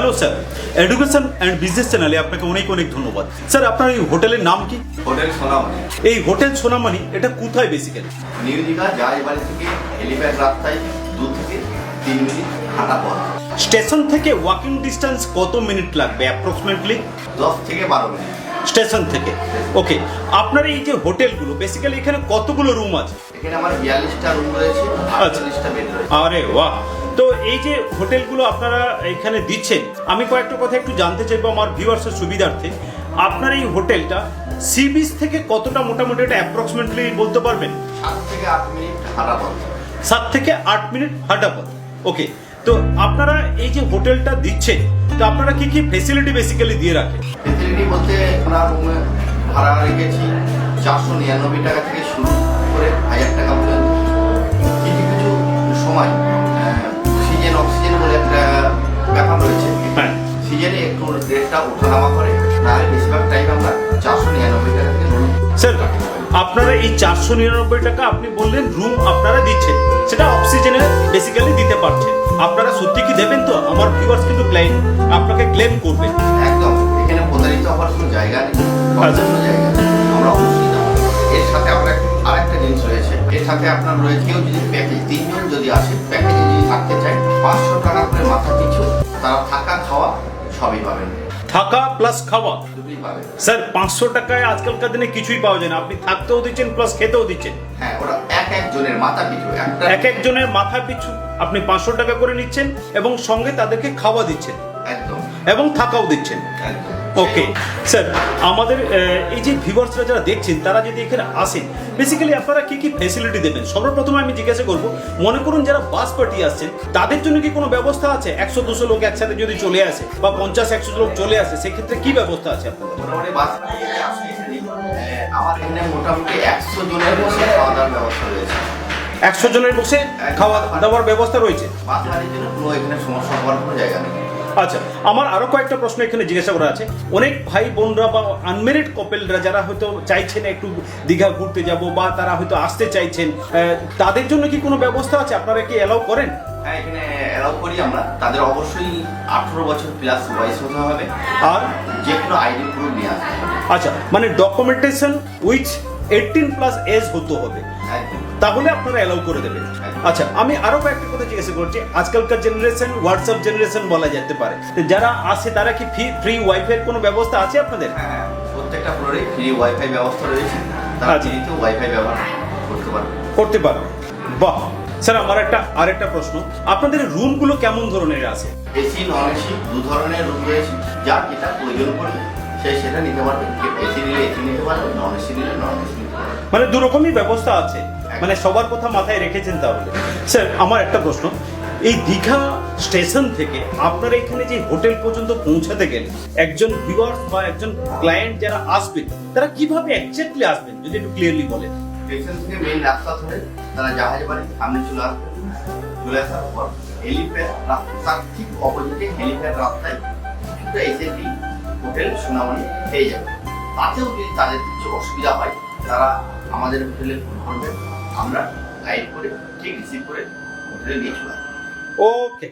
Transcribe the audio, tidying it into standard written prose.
Hello sir, education and business চ্যানেলে আপনাকে অনেক অনেক ধন্যবাদ। স্যার, আপনার এই হোটেলের নাম কি? হোটেল সোনামণি। এই হোটেল সোনামণি এটা কোথায় বেসিক্যালি? নিউ দীঘা জাহাজবাড়ি থেকে হেলিপ্যাড রাস্তায় 2 থেকে 3 মিনিট হাঁটা পথ। স্টেশন থেকে ওয়াকিং ডিস্টেন্স কত মিনিট লাগবে অ্যাপ্রক্সিমেটলি? 10 থেকে 12 মিনিট স্টেশন থেকে। ওকে, আপনার এই যে হোটেলগুলো বেসিক্যালি এখানে কতগুলো রুম আছে? এখানে আমার 42টা রুম রয়েছে, আচ্ছা। 48টা বেড রয়েছে। আরে বাহ! তো এই যে হোটেলগুলো আপনারা এখানে দিচ্ছেন, আমি কয়েকটা কথা একটু জানতে চাইবো আমার ভিউয়ার্সের সুবিধার্থে। আপনার এই হোটেলটা সি বিচ থেকে কতটা মোটামুটি এটা অ্যাপ্রক্সিমেটলি বলতে পারবেন? 7 থেকে 8 মিনিট হাঁটা পথ। 7 থেকে 8 মিনিট হাঁটা পথ। ওকে, তো আপনারা এই যে হোটেলটা দিচ্ছেন, তো আপনারা কি কি ফেসিলিটি বেসিক্যালি দিয়ে রাখেন? ফেসিলিটি বলতে আমরা রুমে ভাড়া রেখেছি 499 টাকা থেকে শুরু করে 1000 টাকা পর্যন্ত। কিছু কিছু সময় সিজন অক্সিজেন বলে একটা ব্যাপার রয়েছে। হ্যাঁ। সিজনে একটু রেটটা ওঠানামা করে, নাহলে বেশিরভাগ টাইম আমরা 499 টাকা থেকে রুম। স্যার, আপনারা এই 499 টাকা আপনি বললেন রুম আপনারা দিচ্ছেন, সেটা অক্সিজেনে বেসিক্যালি দিতে পারছেন। আপনারা সত্যি কি দেবেন তো? আমার ভিউয়ার্স কিন্তু আপনাকে ক্লেম করবেন। একদম, এখানে প্রতারিত হওয়ার কোনো জায়গা নেই, আচ্ছা। কোনো জায়গা নেই, আমরা অবশ্যই দেবো। এর সাথে আমরা আরেকটা জিনিস রয়েছে, এর সাথে আপনার রয়েছে কেউ যদি প্যাকেজ 3 জন যদি আসে, প্যাকেজে যদি থাকতে চায় 500 টাকা করে মাথা পিছু তারা থাকা খাওয়া সবই পাবেন। থাকা প্লাস খাওয়া দুটোই পাবেন। স্যার, 500 টাকায় আজকালকার দিনে কিছুই পাওয়া যায় না। আপনি থাকতেও দিচ্ছেন প্লাস খেতেও দিচ্ছেন। হ্যাঁ, ওরা এক একজনের মাথা পিছু একটা এক একজনের মাথা পিছু আপনি 500 টাকা করে নিচ্ছেন এবং সঙ্গে তাদেরকে খাওয়া দিচ্ছেন একদম এবং থাকাও দিচ্ছেন। একদম। ওকে স্যার, আমাদের এই যে ভিউয়ার্সরা যারা দেখছেন তারা যদি এখানে আসেন, বেসিক্যালি আপনারা কি কি ফ্যাসিলিটি দেবেন? সর্বপ্রথমে আমি জিজ্ঞাসা করব, মনে করুন যারা বাস পার্টি আসছেন তাদের জন্য কি কোনো ব্যবস্থা আছে? 100-200 লোক একসাথে যদি চলে আসে বা 50-100 লোক চলে আসে, সেক্ষেত্রে কি ব্যবস্থা আছে আপনাদের? মোটামুটি বাস থেকে আসি এখানে, আমার এখানে মোটামুটি 100 জনের বসে খাওয়া দাওয়ার ব্যবস্থা রয়েছে। 100 জনের বসে খাওয়া দাওয়ার ব্যবস্থা রয়েছে। বাস গাড়ির জন্য কোনো এখানে সমস্যা হওয়ার কোনো জায়গা নেই। আচ্ছা, আমার আরো কয়েকটা প্রশ্ন এখানে জিজ্ঞাসা করা আছে। অনেক ভাই বোনরা বা আনমেরিড কাপলরা যারা হয়তো চাইছেন একটু দীঘা ঘুরতে যাব বা তারা হয়তো আসতে চাইছেন, তাদের জন্য কি কোনো ব্যবস্থা আছে? আপনারা কি অ্যালাউ করেন? হ্যাঁ, এখানে অ্যালাউ করি আমরা। তাদের অবশ্যই 18 বছর প্লাস বয়স হতে হবে আর যে কোনো আইডি প্রুফ নিয়ে আসতে হবে। আচ্ছা, মানে ডকুমেন্টেশন উইথ 18+ এজ হতে হবে, একদম। তাহলে আপনারা অ্যালাউ করে দেবেন। আচ্ছা, আমি আরো কয়েকটা কথা জিজ্ঞাসা করছি। আজকালকার জেনারেশন হোয়াটসঅ্যাপ জেনারেশন বলা যেতে পারে, তো যারা আসে তারা কি ফ্রি ওয়াইফাই কোনো ব্যবস্থা আছে আপনাদের? হ্যাঁ, প্রত্যেকটা ফ্লোরে ফ্রি ওয়াইফাই ব্যবস্থা রয়েছে, তারা আচ্ছা। ফ্রিতে ওয়াইফাই ব্যবহার করতে পারবে। বাহ! স্যার, আমার আরেকটা প্রশ্ন, আপনাদের রুমগুলো কেমন ধরনের আছে? এসি নন এসি দু ধরনের রুম রয়েছে, যার যেটা প্রয়োজন পড়বে সে সেটা নিতে পারবে। এসি নিলে এসি নিতে পারবে, নন এসি নিলে নন এসি নিতে পারবে। মানে দু রকমই ব্যবস্থা আছে, মানে সবার কথা মাথায় রেখেছেন তাহলে। স্যার, আমার একটা প্রশ্ন, এই দীঘা স্টেশন থেকে আপনারা এখানে যে হোটেল পর্যন্ত পৌঁছাতে গেলে একজন ভিউয়ার্স বা একজন ক্লায়েন্ট যারা আসবেন তারা কিভাবে এক্স্যাক্টলি আসবেন যদি একটু ক্লিয়ারলি বলেন? স্টেশন থেকে মেইন রাস্তা ধরে তারা জাহাজবাড়ির সামনে চলে আসবে। চলে আসার পর হেলিপ্যাড রাস্তার ঠিক অপোজিটে হেলিপ্যাড রাস্তায় কিছুটা এসে হোটেল সোনামণি পেয়ে যাবে। তাতেও যদি তাদের কিছু অসুবিধা হয় তারা আমাদের হোটেলে ফোন করবে, আমরা গাইড করে ঠিক রিসিভ করে হোটেলে নিয়ে চলে আসবো। ওকে।